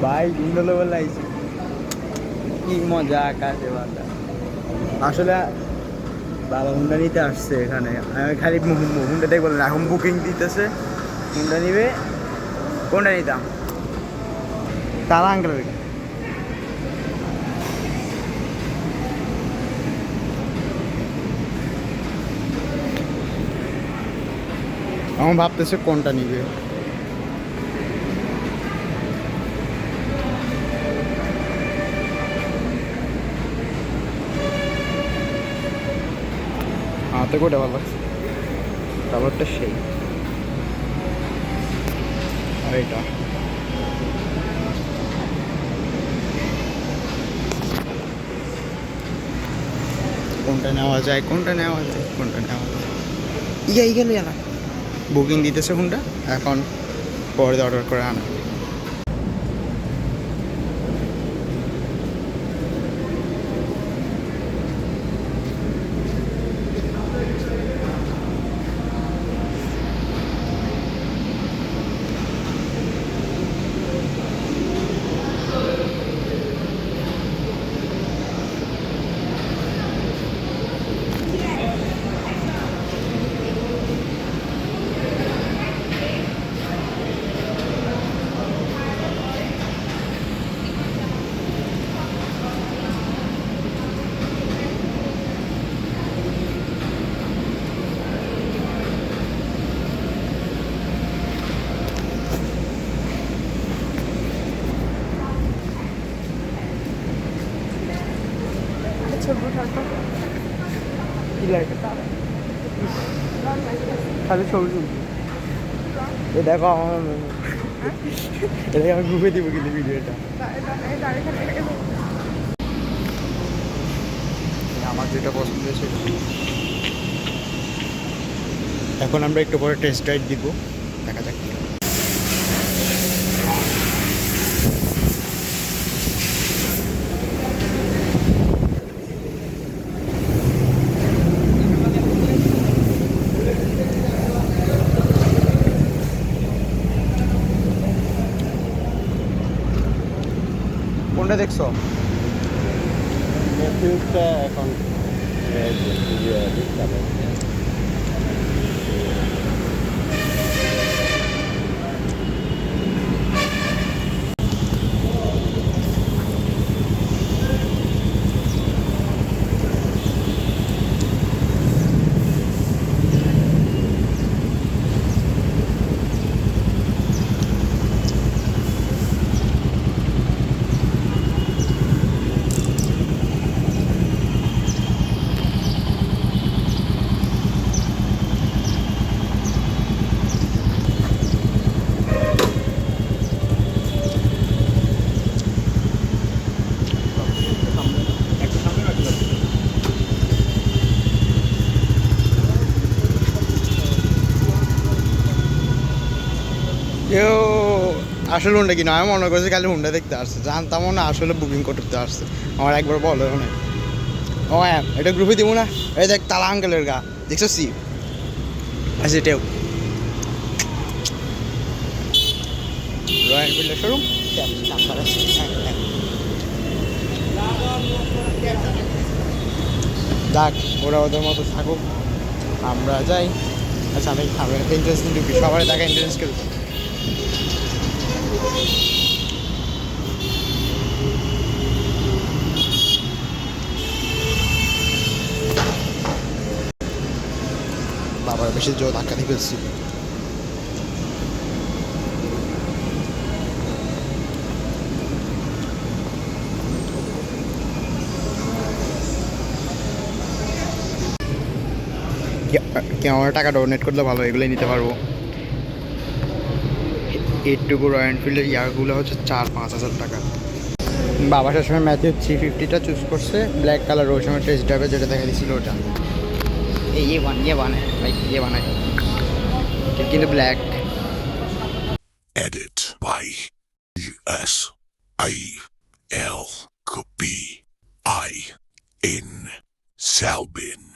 ভাই গুন্ডলো বলাইছি কি মজা আকাশে বান্দা আসলে বাবা হুন্ডা নিতে আসছে এখানে আমি খালি হুন্ডা দেখবো না এখন বুকিং দিতেছে হুন্ডা নিবে কোনটা নিতাম তারা আঙ্কেল আমার ভাবতেছে কোনটা নিবে হাতে কোটা ভালো লাগছে কালারটা সেই আর এটা কোনটা নেওয়া যায় কোনটা নেওয়া যায় কোনটা নেওয়া যায় ইয়াই গেল না বুকিং দিতেছে কোনটা এখন পরে অর্ডার করে আনা খালি ছবি তুলবি দেখো আমার এটাকে আমি ঘুরে দিব কিন্তু ভিডিওটা আমার যেটা পছন্দ সেটা এখন আমরা একটু পরে টেস্ট ড্রাইভ দিব দেখা যাক কোনটা দেখছো এখন কেউ আসলে হুন্ডা কিনা আমি মনে করছি খালি হুন্ডা দেখতে আসছে জানতাম না আসলে বুকিং করতে আসছে আমার একবার বলো না ও হ্যাঁ এটা গ্রুপে দিব না এই দেখ তালা আঙ্কেলের গা দেখছো সি আচ্ছা এটাও রয়্যাল এনফিল্ডের শোরুম যাক ওরা ওদের মতো থাকুক আমরা যাই আচ্ছা আমি ইন্টারেস্টিং ঢুকি সবাই দেখা ইন্টারেস্ট করি বাবার বেশি জোর ধাক্কা দিয়ে ফেলছি আমার টাকা ডোনেট করলে ভালো এগুলোই নিতে পারবো এইটুকু রয়্যাল এনফিল্ডের ইয়ারগুলো হচ্ছে 4-5 হাজার টাকা বাবা সবসময় ম্যাথিউ 350টা চুজ করছে ব্ল্যাক কালার ওই সময় টেস্ট ড্রাইভে যেটা দেখা দিয়েছিল ওটা ये बानाए भाई ये बानाए কিন্তু black Edit by USIL Copy I in Salbin.